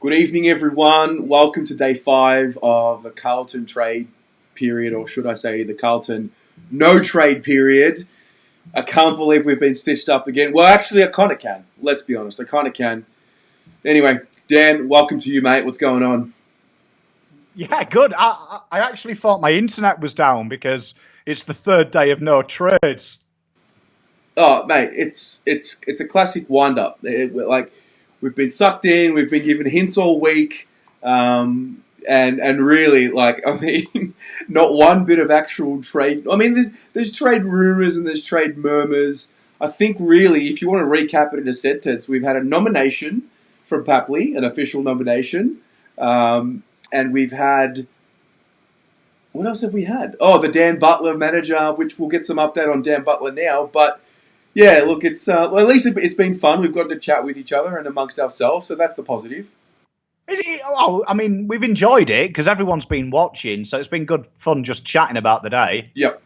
Good evening, everyone. Welcome to day 5 of the Carlton trade period, or should I say the Carlton no trade period. I can't believe we've been stitched up again. Well, actually, I kind of can. Let's be honest, I kind of can. Anyway, Dan, welcome to you, mate. What's going on? Yeah, good. I actually thought my internet was down because it's the third day of no trades. Oh, mate, it's a classic wind-up. Like, we've been sucked in. We've been given hints all week. And really, like, I mean, not one bit of actual trade. I mean, there's trade rumors and there's trade murmurs. I think really, if you want to recap it in a sentence, we've had a nomination from Papley, an official nomination, and we've had. What else have we had? Oh, the Dan Butler manager, which we'll get some update on Dan Butler now. But yeah, look, it's well, at least it's been fun. We've gotten to chat with each other and amongst ourselves, so that's the positive. I mean, we've enjoyed it because everyone's been watching, so it's been good fun just chatting about the day. Yep.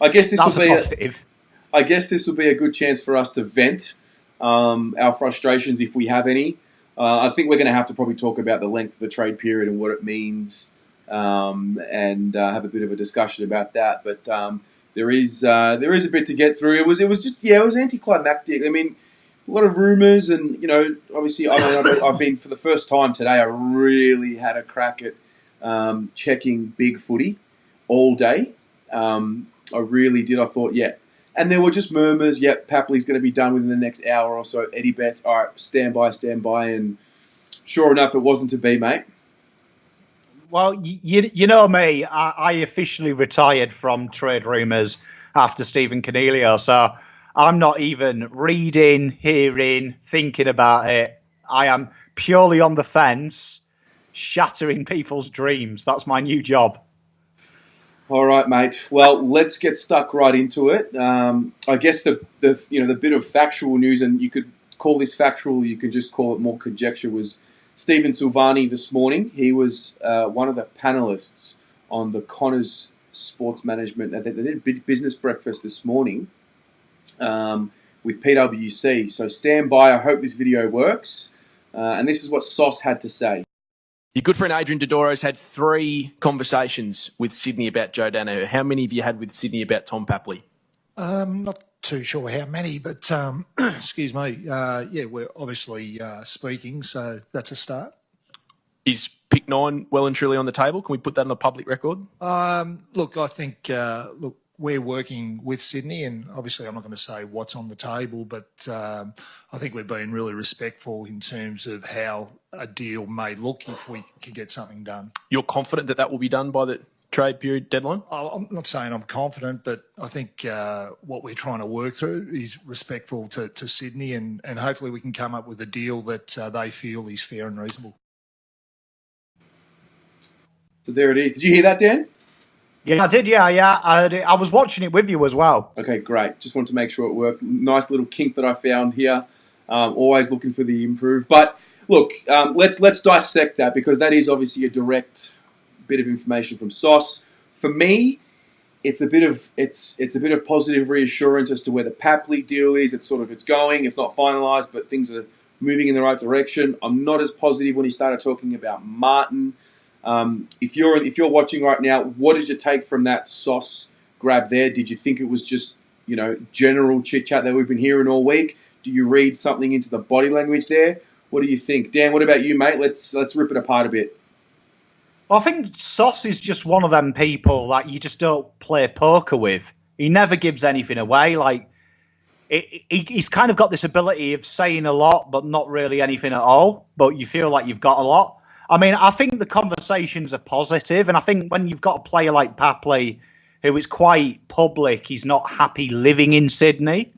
I guess this That's will be positive. I guess this will be a good chance for us to vent our frustrations if we have any. I think we're going to have to probably talk about the length of the trade period and what it means, and have a bit of a discussion about that. But there is a bit to get through. It was anticlimactic. I mean, a lot of rumours, and obviously, I've been for the first time today. I really had a crack at checking big footy all day. I really did. I thought, yeah. And there were just murmurs, yep, Papley's going to be done within the next hour or so. Eddie Betts, all right, stand by. And sure enough, it wasn't to be, mate. Well, you know me, I officially retired from trade rumours after Stephen Cornelio, so I'm not even reading, hearing, thinking about it. I am purely on the fence, shattering people's dreams. That's my new job. All right, mate. Well, let's get stuck right into it. I guess the bit of factual news, and you could call this factual, you could just call it more conjecture, was Stephen Silvani this morning. He was one of the panelists on the Connors Sports Management. They did a business breakfast this morning with PwC. So stand by. I hope this video works. And this is what Sauce had to say. Your good friend Adrian Dodoro's had 3 conversations with Sydney about Joe Danaher. How many have you had with Sydney about Tom Papley? Not too sure how many, but excuse me. Yeah, we're obviously speaking, so that's a start. Is pick 9 well and truly on the table? Can we put that on the public record? Look, I think we're working with Sydney, and obviously I'm not going to say what's on the table, but I think we're being really respectful in terms of how a deal may look if we could get something done. You're confident that will be done by the trade period deadline? I'm not saying I'm confident, but I think what we're trying to work through is respectful to Sydney, and hopefully we can come up with a deal that they feel is fair and reasonable. So there it is. Did you hear that, Dan? Yeah, I did. Yeah. I heard it. I was watching it with you as well. Okay, great. Just wanted to make sure it worked. Nice little kink that I found here. Always looking for the improve. But look, let's dissect that, because that is obviously a direct bit of information from Sauce. For me, it's a bit of positive reassurance as to where the Papley deal is. It's going. It's not finalised, but things are moving in the right direction. I'm not as positive when he started talking about Martin. If you're watching right now, what did you take from that Sauce grab there? Did you think it was just general chit chat that we've been hearing all week? Do you read something into the body language there? What do you think, Dan? What about you, mate? Let's rip it apart a bit. Well, I think Sauce is just one of them people that you just don't play poker with. He never gives anything away. Like he's kind of got this ability of saying a lot, but not really anything at all. But you feel like you've got a lot. I mean, I think the conversations are positive, and I think when you've got a player like Papley, who is quite public, he's not happy living in Sydney,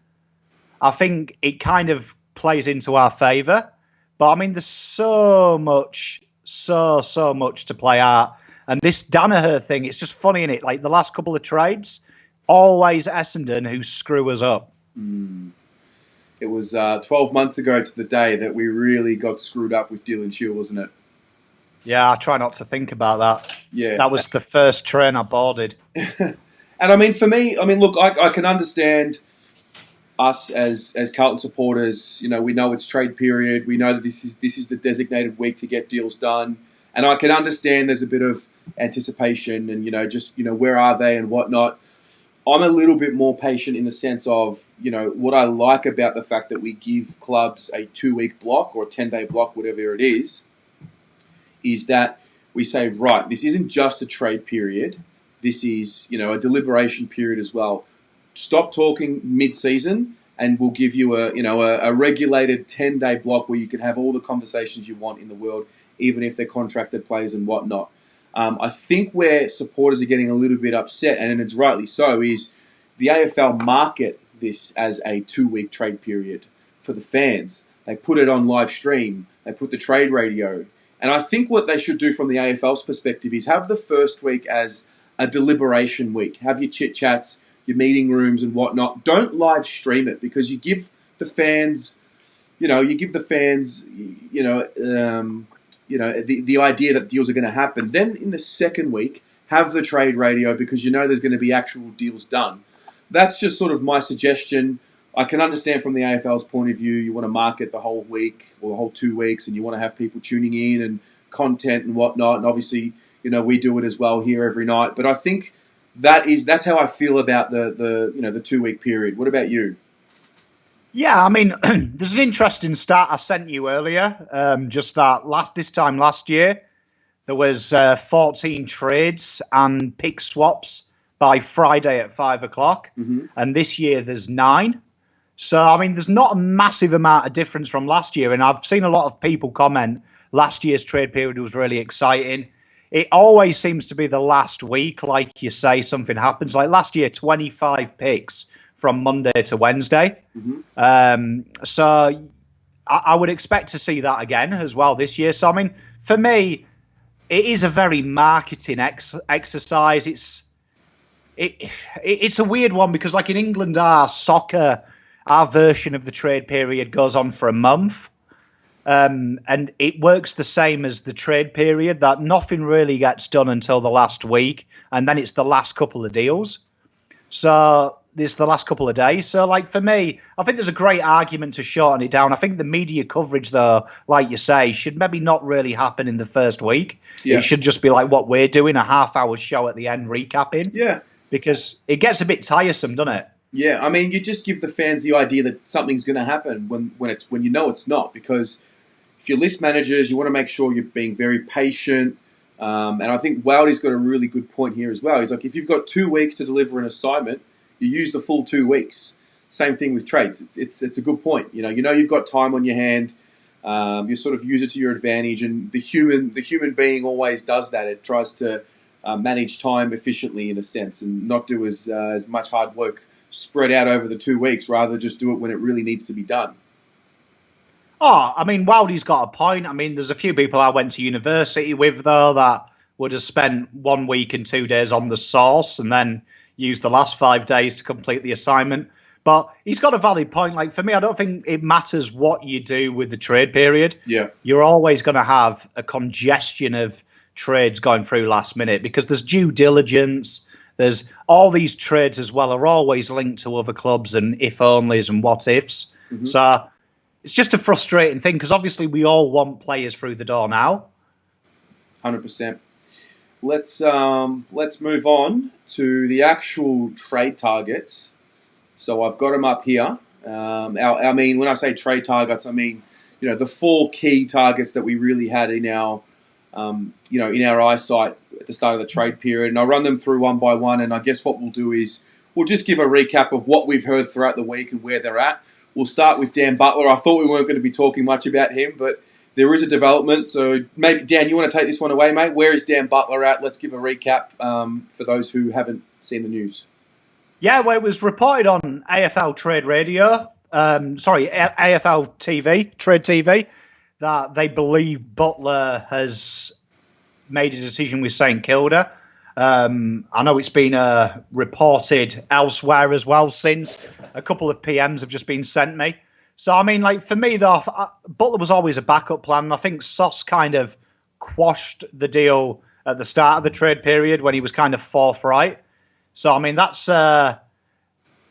I think it kind of plays into our favour. But I mean, there's so much to play out. And this Danaher thing, it's just funny, innit? Like the last couple of trades, always Essendon who screw us up. It was 12 months ago to the day that we really got screwed up with Dylan Shield, wasn't it? Yeah, I try not to think about that. Yeah. That was the first train I boarded. And I mean, for me, look, I can understand us as Carlton supporters, we know it's trade period. We know that this is the designated week to get deals done, and I can understand there's a bit of anticipation and where are they and whatnot. I'm a little bit more patient in the sense of what I like about the fact that we give clubs a 2-week block or a 10-day block, whatever it is that we say, right, this isn't just a trade period. This is a deliberation period as well. Stop talking mid-season, and we'll give you a regulated 10-day block where you can have all the conversations you want in the world, even if they're contracted players and whatnot. I think where supporters are getting a little bit upset, and it's rightly so, is the AFL market this as a 2-week trade period for the fans. They put it on live stream. They put the trade radio. And I think what they should do from the AFL's perspective is have the first week as a deliberation week. Have your chit-chats, your meeting rooms and whatnot. Don't live stream it because you give the fans, the idea that deals are going to happen. Then in the second week, have the trade radio because there's going to be actual deals done. That's just sort of my suggestion. I can understand from the AFL's point of view, you want to market the whole week or the whole 2 weeks and you want to have people tuning in and content and whatnot. And obviously, we do it as well here every night. But I think that's how I feel about the 2-week period. What about you? Yeah, I mean, there's an interesting stat I sent you earlier. Just that this time last year, there was 14 trades and pick swaps by Friday at 5 o'clock. Mm-hmm. And this year there's 9. So, I mean, there's not a massive amount of difference from last year. And I've seen a lot of people comment last year's trade period was really exciting. It always seems to be the last week, like you say, something happens. Like last year, 25 picks from Monday to Wednesday. Mm-hmm. So I would expect to see that again as well this year. So, I mean, for me, it is a very marketing exercise. It's a weird one because, like in England, our version of the trade period goes on for a month. And it works the same as the trade period, that nothing really gets done until the last week, and then it's the last couple of deals. So there's the last couple of days. So, like, for me, I think there's a great argument to shorten it down. I think the media coverage, though, like you say, should maybe not really happen in the first week. Yeah. It should just be like what we're doing, a half-hour show at the end recapping. Yeah. Because it gets a bit tiresome, doesn't it? Yeah, I mean, you just give the fans the idea that something's going to happen when it's not. Because if you're list managers, you want to make sure you're being very patient. And I think Wildy's got a really good point here as well. He's like, if you've got 2 weeks to deliver an assignment, you use the full 2 weeks. Same thing with trades. It's a good point. You've got time on your hand. You sort of use it to your advantage, and the human being always does that. It tries to manage time efficiently in a sense, and not do as much hard work spread out over the 2 weeks. Rather, just do it when it really needs to be done. Oh, I mean, Wildy's got a point. I mean, there's a few people I went to university with, though, that would have spent 1 week and 2 days on the source and then used the last 5 days to complete the assignment. But he's got a valid point. Like, for me, I don't think it matters what you do with the trade period. Yeah. You're always going to have a congestion of trades going through last minute because there's due diligence. There's all these trades as well are always linked to other clubs and if-onlys and what-ifs. Mm-hmm. So it's just a frustrating thing because obviously we all want players through the door now. 100%. Let's move on to the actual trade targets. So I've got them up here. I mean, when I say trade targets, I mean the 4 key targets that we really had in our in our eyesight at the start of the trade period, and I'll run them through one by one. And I guess what we'll do is we'll just give a recap of what we've heard throughout the week and where they're at. We'll start with Dan Butler. I thought we weren't going to be talking much about him, but there is a development. So maybe, Dan, you want to take this one away, mate? Where is Dan Butler at? Let's give a recap for those who haven't seen the news. Yeah, well, it was reported on AFL Trade Radio, AFL TV, Trade TV, that they believe Butler has made a decision with St Kilda. I know it's been reported elsewhere as well since. A couple of PMs have just been sent me. So, I mean, like, for me, though, Butler was always a backup plan. I think Sauce kind of quashed the deal at the start of the trade period when he was kind of forthright. So, I mean, that's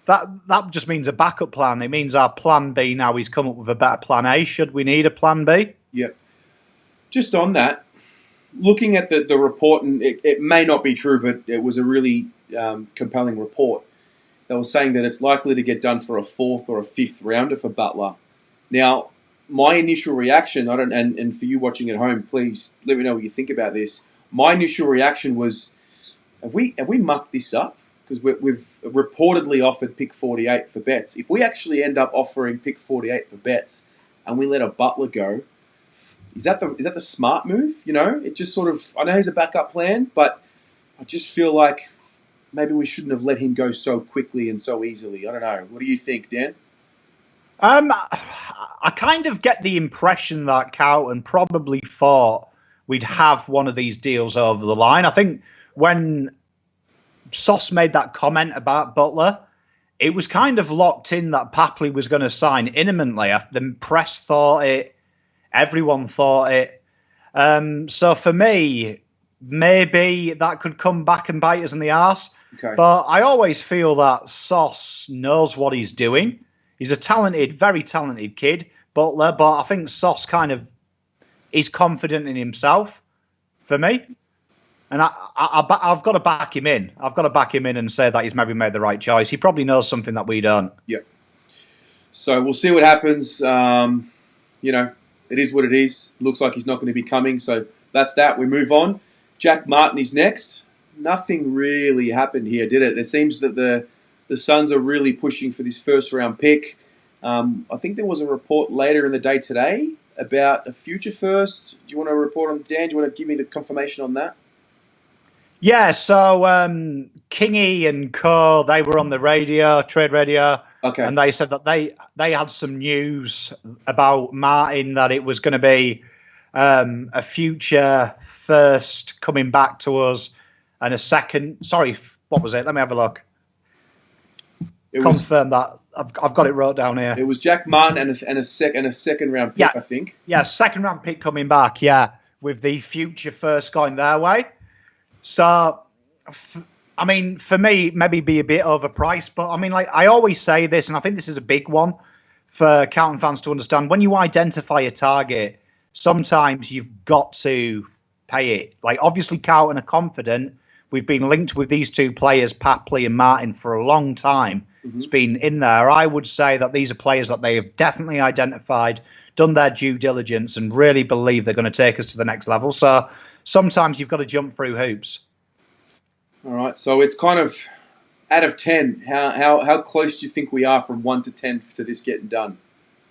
that just means a backup plan. It means our plan B now is come up with a better plan A. Should we need a plan B? Yep. Just on that, looking at the report, and it may not be true, but it was a really compelling report. They were saying that it's likely to get done for a 4th or a 5th rounder for Butler. Now, my initial reaction, and for you watching at home, please let me know what you think about this. My initial reaction was, have we mucked this up? Because we've reportedly offered pick 48 for Betts. If we actually end up offering pick 48 for Betts and we let a Butler go, is that the smart move? You know, it just sort of, I know he's a backup plan, but I just feel like maybe we shouldn't have let him go so quickly and so easily. I don't know. What do you think, Dan? I kind of get the impression that Carlton probably thought we'd have one of these deals over the line. I think when Sauce made that comment about Butler, it was kind of locked in that Papley was going to sign imminently. The press thought it. Everyone thought it. So for me, maybe that could come back and bite us in the arse. Okay. But I always feel that Sauce knows what he's doing. He's a talented, very talented kid, Butler, but I think Sauce kind of is confident in himself, for me. And I've got to back him in. I've got to back him in and say that he's maybe made the right choice. He probably knows something that we don't. Yeah. So we'll see what happens. You know, it is what it is. Looks like he's not going to be coming. So that's that. We move on. Jack Martin is next. Nothing really happened here, did it? It seems that the Suns are really pushing for this first-round pick. I think there was a report later in the day today about a future first. Do you want to report on, Dan? Do you want to give me the confirmation on that? Yeah, so Kingy and Co, they were on the radio, trade radio, okay, and they said that they had some news about Martin, that it was going to be a future first coming back to us and a second. Sorry, what was it? Let me have a look. Confirm that. I've got it wrote down here. It was Jack Martin and a second round pick, I think. Yeah, second round pick coming back, yeah, with the future first going their way. So, I mean, for me, maybe be a bit overpriced, but I mean, like I always say this, and I think this is a big one for Carlton fans to understand. When you identify a target, sometimes you've got to pay it. Like, obviously, Carlton are confident. We've been linked with these two players, Papley and Martin, for a long time. Mm-hmm. It's been in there. I would say that these are players that they have definitely identified, done their due diligence, and really believe they're going to take us to the next level. So sometimes you've got to jump through hoops. All right. So it's kind of out of 10. How close do you think we are from 1 to 10 to this getting done?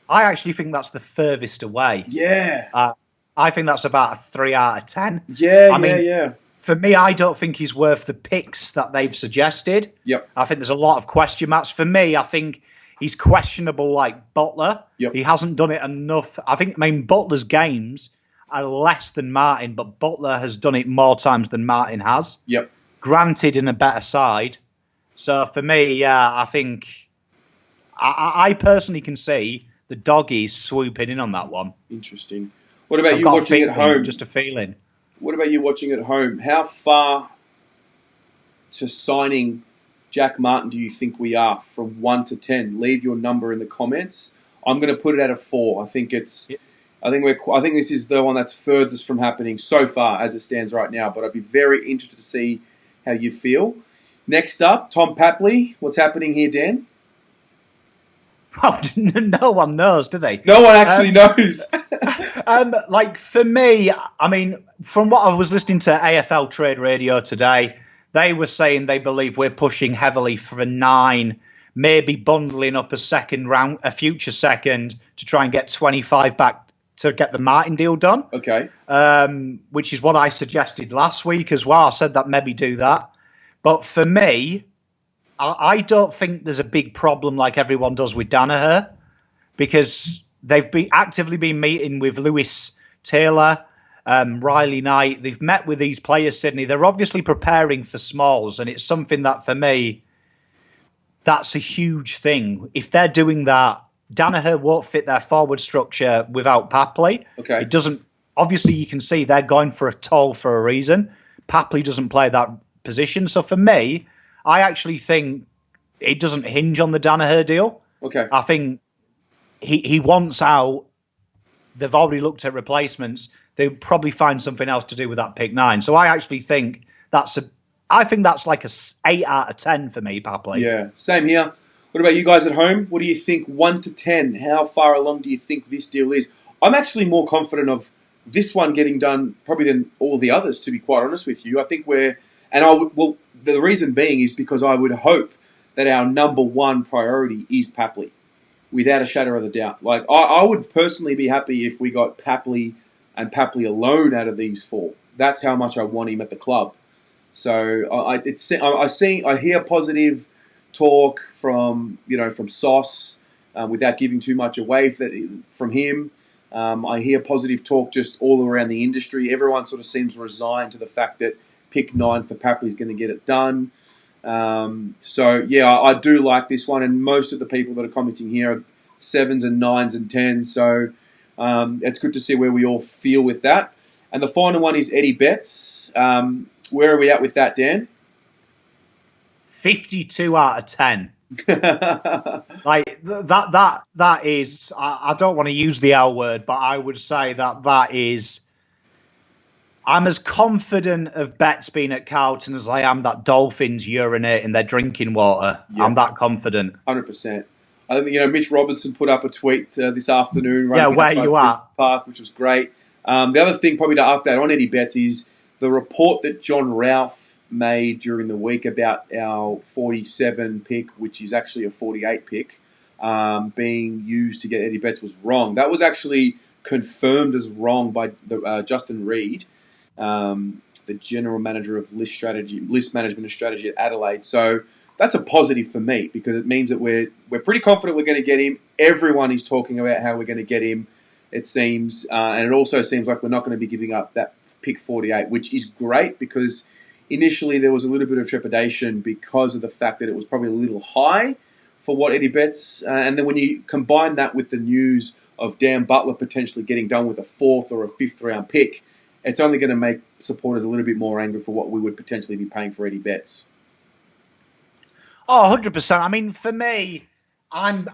I actually think that's the furthest away. Yeah. I think that's about a 3 out of 10. Yeah. For me, I don't think he's worth the picks that they've suggested. Yep. I think there's a lot of question marks. For me, I think he's questionable like Butler. Yep. He hasn't done it enough. I mean, Butler's games are less than Martin, but Butler has done it more times than Martin has. Yep. Granted, in a better side. So for me, yeah, I think I personally can see the doggies swooping in on that one. Interesting. What about you watching at home? Just a feeling. What about you watching at home? How far to signing Jack Martin do you think we are from 1 to 10? Leave your number in the comments. I'm going to put it at a 4. I think it's. Yep. I think this is the one that's furthest from happening so far as it stands right now. But I'd be very interested to see how you feel. Next up, Tom Papley. What's happening here, Dan? Oh, no one knows, do they? No one actually knows. Like, for me, I mean, from what I was listening to AFL Trade Radio today, they were saying they believe we're pushing heavily for a 9, maybe bundling up a future second to try and get 25 back to get the Martin deal done. Okay. Which is what I suggested last week as well. I said that maybe do that. But for me, I don't think there's a big problem like everyone does with Danaher, because they've actively been meeting with Lewis Taylor, Riley Knight. They've met with these players, Sydney. They're obviously preparing for smalls, and it's something that, for me, that's a huge thing. If they're doing that, Danaher won't fit their forward structure without Papley. Okay. It doesn't. Obviously, you can see they're going for a tall for a reason. Papley doesn't play that position. So for me, I actually think it doesn't hinge on the Danaher deal. Okay. I think he wants out. They've already looked at replacements. They'll probably find something else to do with that pick 9. So I actually think that's like a 8 out of 10 for me, Papley. Yeah, same here. What about you guys at home? What do you think? 1 to 10. How far along do you think this deal is? I'm actually more confident of this one getting done probably than all the others, to be quite honest with you. I think the reason being is because I would hope that our number one priority is Papley, without a shadow of a doubt. Like I would personally be happy if we got Papley and Papley alone out of these 4. That's how much I want him at the club. So I hear positive talk from Sauce without giving too much away from him. I hear positive talk just all around the industry. Everyone sort of seems resigned to the fact that pick 9 for Papley is going to get it done. I do like this one, and most of the people that are commenting here are 7s and 9s and 10s. So it's good to see where we all feel with that. And the final one is Eddie Betts. Where are we at with that, Dan? 52 out of 10. Like that is, I don't want to use the L word, but I would say that is, I'm as confident of Betts being at Carlton as I am that dolphins urinate in their drinking water. Yeah. I'm that confident. 100%. I think, Mitch Robinson put up a tweet this afternoon. Yeah, where you at? Park, which was great. The other thing probably to update on Eddie Betts is the report that John Ralph made during the week about our 47 pick, which is actually a 48 pick, being used to get Eddie Betts was wrong. That was actually confirmed as wrong by Justin Reid, the general manager of list management and strategy at Adelaide. So that's a positive for me because it means that we're pretty confident we're going to get him. Everyone is talking about how we're going to get him, it seems, and it also seems like we're not going to be giving up that pick 48, which is great because initially there was a little bit of trepidation because of the fact that it was probably a little high for what Eddie Betts, and then when you combine that with the news of Dan Butler potentially getting done with a 4th or a 5th round pick, it's only going to make supporters a little bit more angry for what we would potentially be paying for Eddie Betts. Oh, 100%. I mean, for me, I'm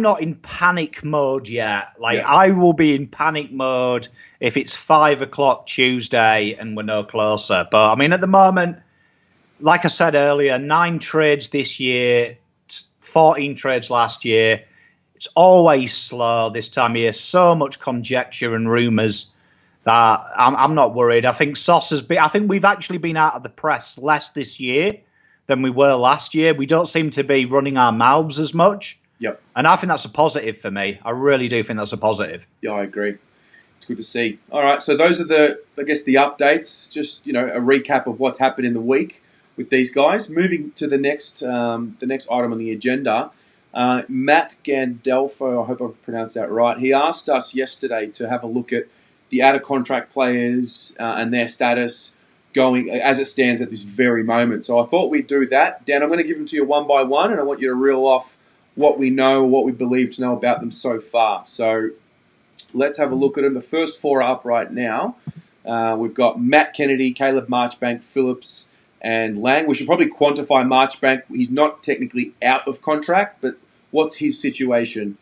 not in panic mode yet. I will be in panic mode if it's 5 o'clock Tuesday and we're no closer. But I mean, at the moment, like I said earlier, 9 trades this year, 14 trades last year. It's always slow this time of year. So much conjecture and rumours that I'm not worried. I think I think we've actually been out of the press less this year than we were last year. We don't seem to be running our mouths as much. Yep. And I think that's a positive for me. I really do think that's a positive. Yeah, I agree. It's good to see. All right, so those are the updates. Just, a recap of what's happened in the week with these guys. Moving to the next item on the agenda, Matt Gandolfo, I hope I've pronounced that right. He asked us yesterday to have a look at the out-of-contract players and their status going as it stands at this very moment. So I thought we'd do that. Dan, I'm going to give them to you one by one, and I want you to reel off what we know, what we believe to know about them so far. So let's have a look at them. The first 4 are up right now. We've got Matt Kennedy, Caleb Marchbank, Phillips, and Lang. We should probably quantify Marchbank. He's not technically out of contract, but what's his situation?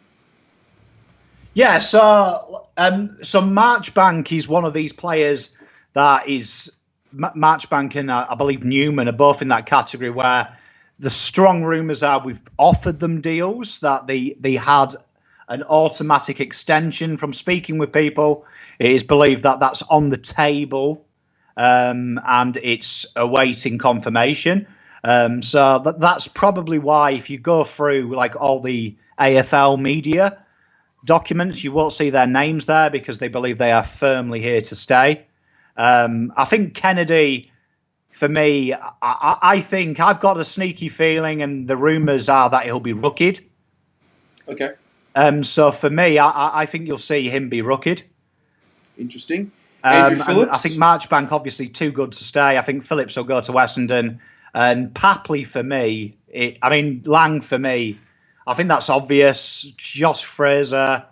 Yeah, so Marchbank is one of these players that is Marchbank and I believe Newman are both in that category where the strong rumours are we've offered them deals, that they had an automatic extension. From speaking with people, it is believed that that's on the table and it's awaiting confirmation. So that's probably why if you go through like all the AFL media documents, you won't see their names there because they believe they are firmly here to stay. I think Kennedy, for me, I think I've got a sneaky feeling, and the rumours are that he'll be rookied. Okay. So for me, I think you'll see him be rookied. Interesting. Andrew Phillips? I think Marchbank, obviously, too good to stay. I think Phillips will go to Essendon. And Papley, for me, Lang, for me, I think that's obvious. Josh Fraser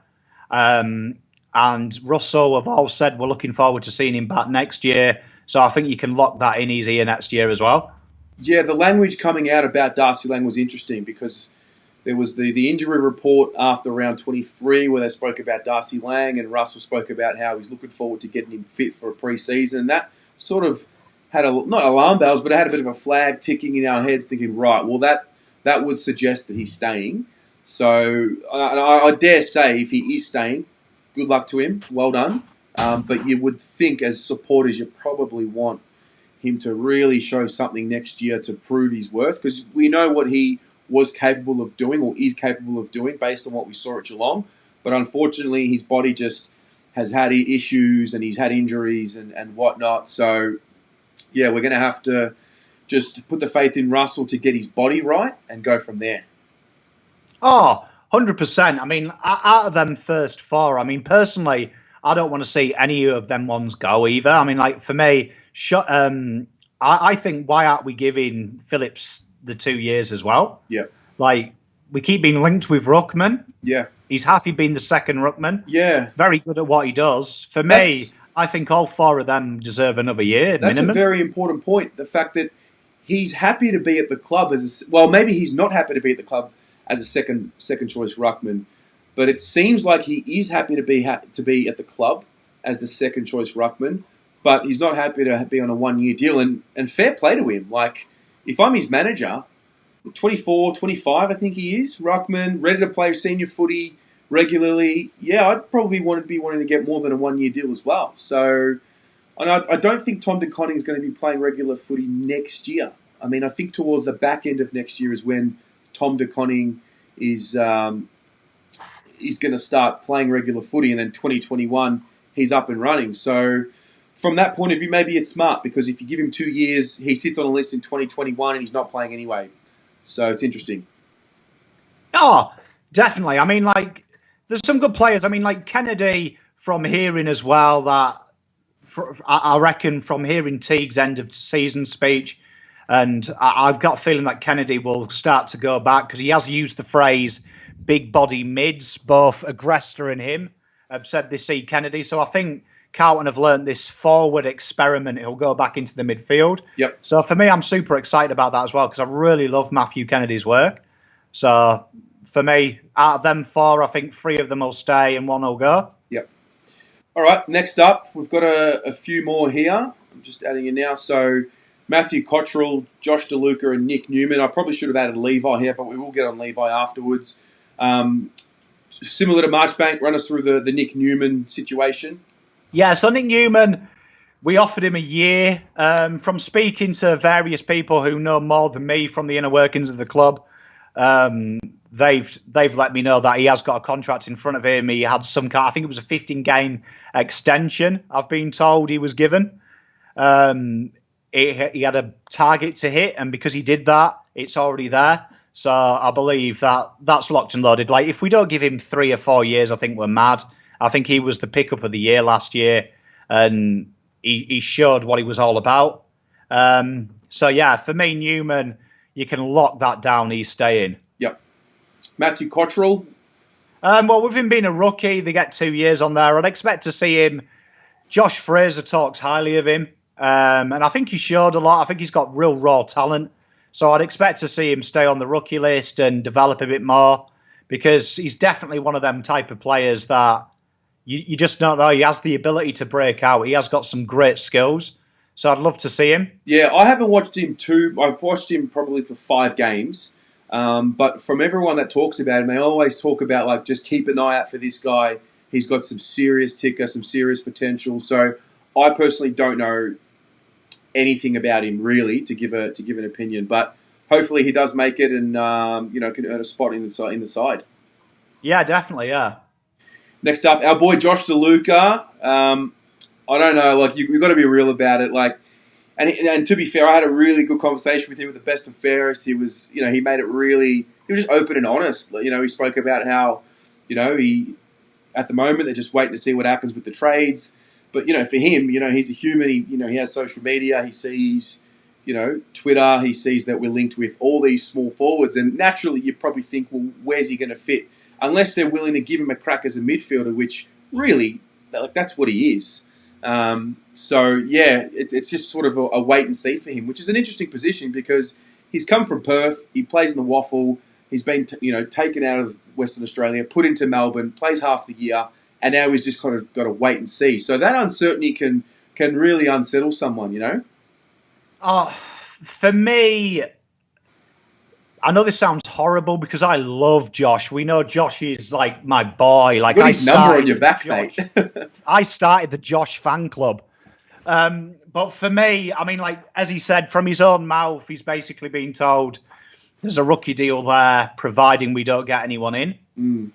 and Russell have all said we're looking forward to seeing him back next year. So I think you can lock that in. He's here next year as well. Yeah, the language coming out about Darcy Lang was interesting because there was the injury report after round 23 where they spoke about Darcy Lang, and Russell spoke about how he's looking forward to getting him fit for a pre-season. And that sort of had not alarm bells, but it had a bit of a flag ticking in our heads, thinking, right, well that would suggest that he's staying. So I dare say if he is staying, good luck to him, well done. But you would think as supporters you probably want him to really show something next year to prove his worth, because we know what he was capable of doing or is capable of doing based on what we saw at Geelong. But unfortunately, his body just has had issues and he's had injuries and whatnot. So, yeah, we're going to have to just put the faith in Russell to get his body right and go from there. Oh, 100%. I mean, out of them first four, I mean, personally, I don't want to see any of them ones go either. I mean, like, for me, I think, why aren't we giving Phillips the 2 years as well? Yeah. Like, we keep being linked with Ruckman. Yeah. He's happy being the second Ruckman. Yeah. Very good at what he does. For me, I think all four of them deserve another year That's minimum. a very important point. The fact that he's happy to be at the club maybe he's not happy to be at the club as a second choice ruckman, but it seems like he is happy to be at the club as the second choice ruckman, but he's not happy to be on a 1 year deal. And fair play to him. Like, if I'm his manager, 24, 25, I think he is, ruckman, ready to play senior footy regularly, yeah, I'd probably be wanting to get more than a 1 year deal as well. So, and I don't think Tom De Koning is going to be playing regular footy next year. I mean, I think towards the back end of next year is when Tom De Koning is going to start playing regular footy, and then 2021 he's up and running. So from that point of view, maybe it's smart, because if you give him 2 years, he sits on a list in 2021 and he's not playing anyway. So it's interesting. Oh, definitely. I mean, like, there's some good players. I mean, like Kennedy, from hearing as well that, I reckon from hearing Teague's end of season speech, and I've got a feeling that Kennedy will start to go back, because he has used the phrase big body mids. Both Agresta and him have said they see Kennedy. So I think Carlton have learned this forward experiment. He'll go back into the midfield. Yep. So for me, I'm super excited about that as well, because I really love Matthew Kennedy's work. So for me, out of them four, I think 3 of them will stay and 1 will go. Yep. All right, next up, we've got a few more here. I'm just adding in now. So Matthew Cottrell, Josh DeLuca and Nick Newman. I probably should have added Levi here, but we will get on Levi afterwards. Similar to Marchbank, run us through the Nick Newman situation. Yeah, so Nick Newman, we offered him a year. From speaking to various people who know more than me from the inner workings of the club, they've let me know that he has got a contract in front of him. He had I think it was a 15-game extension, I've been told he was given. He had a target to hit, and because he did that, it's already there. So I believe that's locked and loaded. Like, if we don't give him 3 or 4 years, I think we're mad. I think he was the pickup of the year last year, and he showed what he was all about. So yeah, for me, Newman, you can lock that down. He's staying. Yep. Matthew Cottrell. Well, with him being a rookie, they get 2 years on there. I'd expect to see him. Josh Fraser talks highly of him. And I think he showed a lot. I think he's got real raw talent. So I'd expect to see him stay on the rookie list and develop a bit more, because he's definitely one of them type of players that you just don't know. He has the ability to break out. He has got some great skills. So I'd love to see him. Yeah, I haven't watched him I've watched him probably for 5 games. But from everyone that talks about him, they always talk about, like, just keep an eye out for this guy. He's got some serious ticker, some serious potential. So I personally don't know anything about him really to give an opinion, but hopefully he does make it and can earn a spot in the side. Yeah, definitely. Yeah. Next up, our boy Josh DeLuca. I don't know, like, you've got to be real about it. Like, and to be fair, I had a really good conversation with him at the best and fairest. He was, he made it really. He was just open and honest. He spoke about how, he at the moment they're just waiting to see what happens with the trades. But, for him, he's a human. He has social media. He sees, Twitter. He sees that we're linked with all these small forwards. And naturally, you probably think, well, where's he going to fit? Unless they're willing to give him a crack as a midfielder, which really, that's what he is. So yeah, it's just sort of a wait and see for him, which is an interesting position because he's come from Perth, he plays in the Waffle, he's been taken out of Western Australia, put into Melbourne, plays half the year, and now he's just kind of got to wait and see. So that uncertainty can really unsettle someone, you know. Oh, for me, I know this sounds horrible because I love Josh. We know Josh is like my boy. Like, you got his number on your back, mate. I started the Josh fan club. But for me, I mean, like, as he said, from his own mouth, he's basically been told there's a rookie deal there, providing we don't get anyone in. Mm.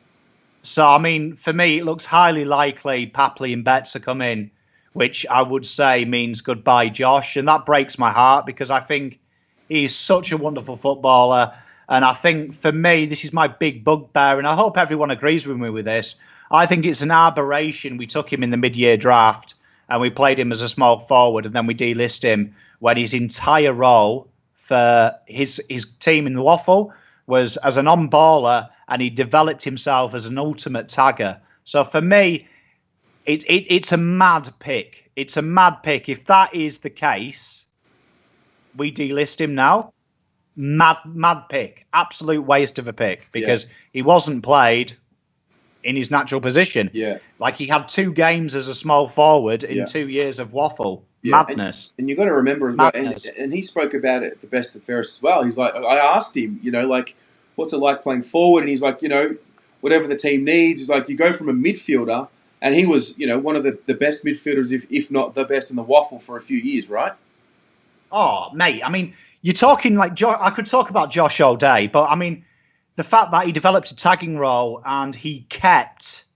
So, I mean, for me, it looks highly likely Papley and Betts are coming, which I would say means goodbye, Josh. And that breaks my heart because I think he's such a wonderful footballer. And I think, for me, this is my big bugbear. And I hope everyone agrees with me with this. I think it's an aberration we took him in the mid-year draft and we played him as a small forward and then we delist him when his entire role for his team in the Waffle was as an on-baller, and he developed himself as an ultimate tagger. So for me, it's a mad pick. It's a mad pick. If that is the case, we delist him now. Mad pick. Absolute waste of a pick because he wasn't played in his natural position. Yeah. Like, he had 2 games as a small forward in 2 years of Waffle. Yeah. Madness. And you've got to remember, and he spoke about it the best of Ferris as well. He's like, I asked him, like, what's it like playing forward? And he's like, whatever the team needs. He's like, you go from a midfielder, and he was, one of the best midfielders, if not the best in the Waffle for a few years, right? Oh, mate. I mean, you're talking like I could talk about Josh all day, but I mean, the fact that he developed a tagging role and he kept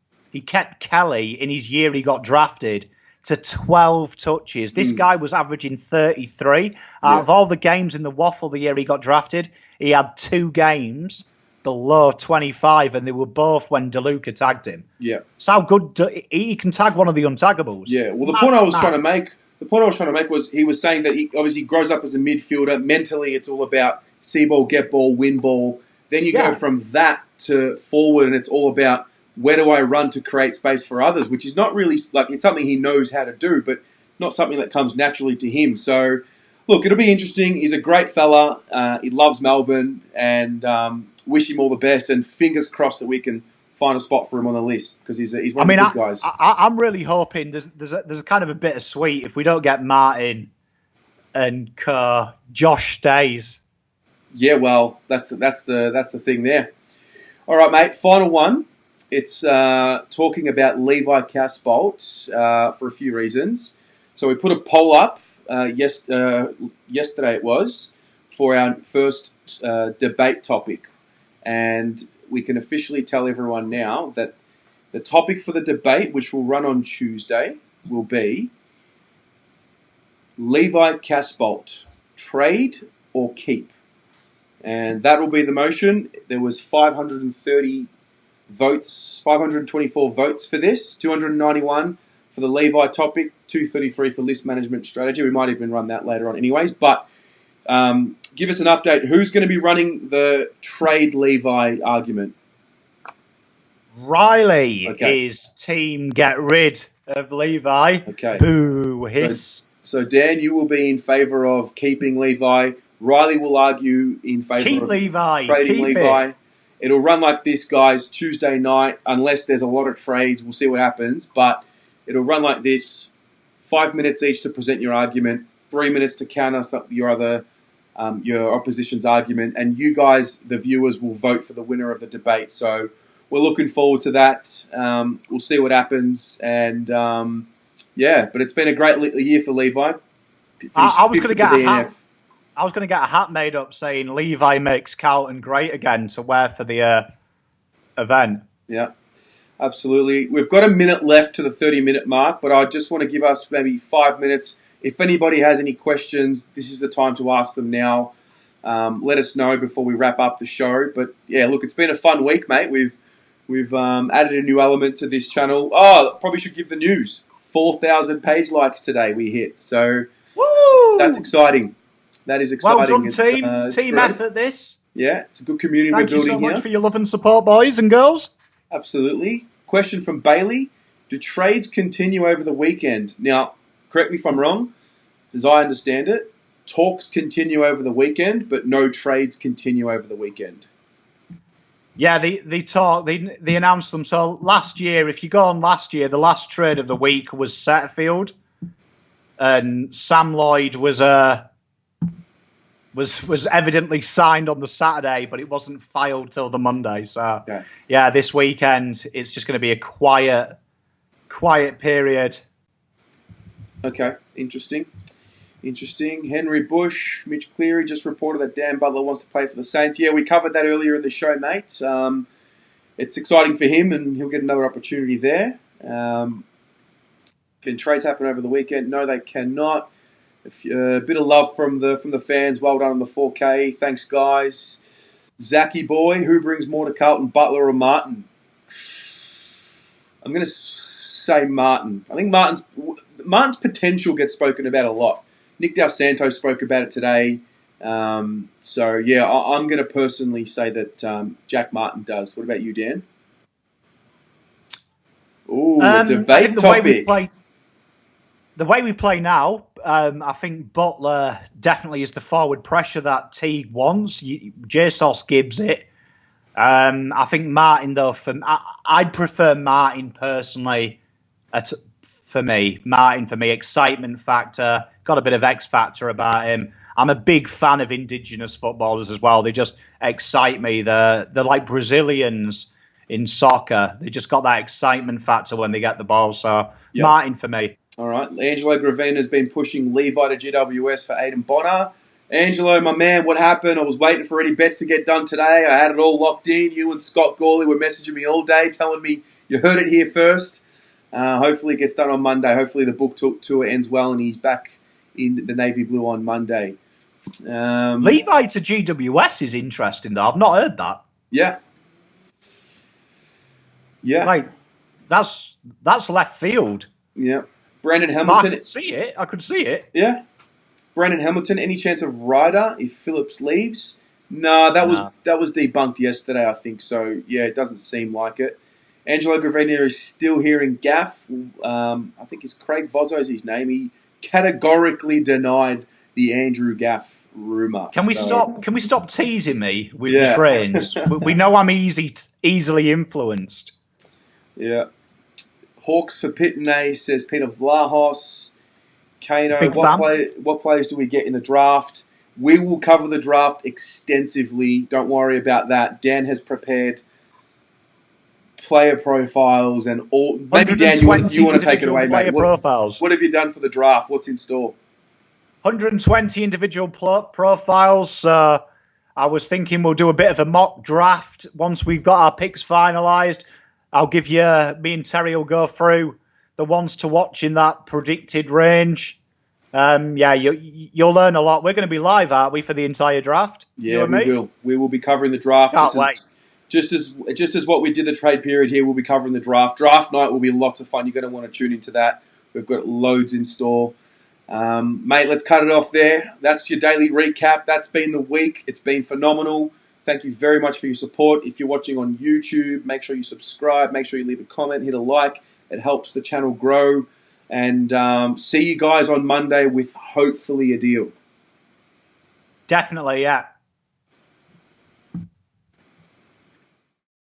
Kelly in his year he got drafted to 12 touches. This guy was averaging 33. Out of all the games in the Waffle the year he got drafted, he had 2 games below 25, and they were both when DeLuca tagged him. Yeah. So how good he can tag one of the untaggables. Yeah. Well, the point I was trying to make was he was saying that he obviously grows up as a midfielder. Mentally, it's all about see ball, get ball, win ball. Then you go from that to forward, and it's all about where do I run to create space for others, which is not really, like, it's something he knows how to do, but not something that comes naturally to him. So, look, it'll be interesting. He's a great fella. He loves Melbourne, and wish him all the best. And fingers crossed that we can find a spot for him on the list because he's one of the good guys. I'm really hoping there's a kind of a bittersweet if we don't get Martin and Josh stays. Yeah, well, that's the thing there. All right, mate. Final one. It's talking about Levi Casbolt for a few reasons. So we put a poll up yesterday. It was for our first debate topic, and we can officially tell everyone now that the topic for the debate, which will run on Tuesday, will be Levi Casbolt, trade or keep. And that will be the motion. There was 530 votes, 524 votes for this, 291 for the Levi topic, 233 for list management strategy. We might even run that later on anyways. But give us an update. Who's going to be running the trade Levi argument? Riley is team get rid of Levi. Okay. Boo, hiss. So Dan, you will be in favour of keeping Levi. Riley will argue in favour of Levi. trading Levi. It'll run like this, guys, Tuesday night, unless there's a lot of trades. We'll see what happens. But it'll run like this, 5 minutes each to present your argument, 3 minutes to counter your opposition's argument, and you guys, the viewers, will vote for the winner of the debate. So we're looking forward to that. We'll see what happens. And, but it's been a great year for Levi. I was going to get a hat. I was going to get a hat made up saying Levi makes Carlton great again to wear for the event. Yeah, absolutely. We've got a minute left to the 30-minute mark, but I just want to give us maybe 5 minutes. If anybody has any questions, this is the time to ask them now. Let us know before we wrap up the show. But yeah, look, it's been a fun week, mate. We've added a new element to this channel. Oh, probably should give the news. 4,000 page likes today we hit. So that's exciting. That is exciting. Well done, team. Team effort, this. Yeah, it's a good community we're building here. Thank you so much for your love and support, boys and girls. Absolutely. Question from Bailey. Do trades continue over the weekend? Now, correct me if I'm wrong, as I understand it, talks continue over the weekend, but no trades continue over the weekend. Yeah, they announced them. So last year, if you go on last year, the last trade of the week was Setterfield, and Sam Lloyd was evidently signed on the Saturday, but it wasn't filed till the Monday. So yeah, this weekend it's just going to be a quiet period. Okay, interesting. Henry Bush, Mitch Cleary just reported that Dan Butler wants to play for the Saints. Yeah, we covered that earlier in the show, mate. It's exciting for him, and he'll get another opportunity there. Can trades happen over the weekend? No, they cannot. A bit of love from the fans. Well done on the 4K. Thanks, guys. Zachy boy, who brings more to Carlton, Butler or Martin? I'm going to say Martin. I think Martin's potential gets spoken about a lot. Nick Del Santo spoke about it today. So, yeah, I'm going to personally say that Jack Martin does. What about you, Dan? Ooh, a debate topic. The way we play now, I think Butler definitely is the forward pressure that Teague wants. JSOS gives it. I think Martin, though, I'd prefer Martin personally. Martin for me, excitement factor, got a bit of X factor about him. I'm a big fan of Indigenous footballers as well. They just excite me. They're like Brazilians in soccer. They just got that excitement factor when they get the ball. So Martin for me. All right. Angelo Gravina has been pushing Levi to GWS for Aiden Bonner. Angelo, my man, what happened? I was waiting for any bets to get done today. I had it all locked in. You and Scott Gawley were messaging me all day, telling me you heard it here first. Hopefully it gets done on Monday. Hopefully the book tour ends well and he's back in the Navy Blue on Monday. Levi to GWS is interesting, though. I've not heard that. Yeah. Like, that's left field. Yeah. Brandon Hamilton. I could see it. Yeah. Brandon Hamilton, any chance of Ryder if Phillips leaves? No, that was debunked yesterday, I think. So, yeah, it doesn't seem like it. Angelo Gravina is still here in Gaff. I think it's Craig Vozzo's his name. He categorically denied the Andrew Gaff rumour. Can we stop teasing me with trains? We know I'm easily influenced. Yeah. Hawks for Pitney, says Peter Vlahos. Kano, what players do we get in the draft? We will cover the draft extensively. Don't worry about that. Dan has prepared player profiles and all. Maybe Dan, you want to take it away, mate. What have you done for the draft? What's in store? 120 individual profiles. I was thinking we'll do a bit of a mock draft once we've got our picks finalised. I'll give you, me and Terry will go through the ones to watch in that predicted range. You'll learn a lot. We're going to be live, aren't we, for the entire draft? Yeah, we will. We will be covering the draft. Just as what we did the trade period here, we'll be covering the draft. Draft night will be lots of fun. You're going to want to tune into that. We've got loads in store. Mate, let's cut it off there. That's your daily recap. That's been the week. It's been phenomenal. Thank you very much for your support. If you're watching on YouTube, make sure you subscribe. Make sure you leave a comment, hit a like. It helps the channel grow. And see you guys on Monday with hopefully a deal. Definitely, yeah.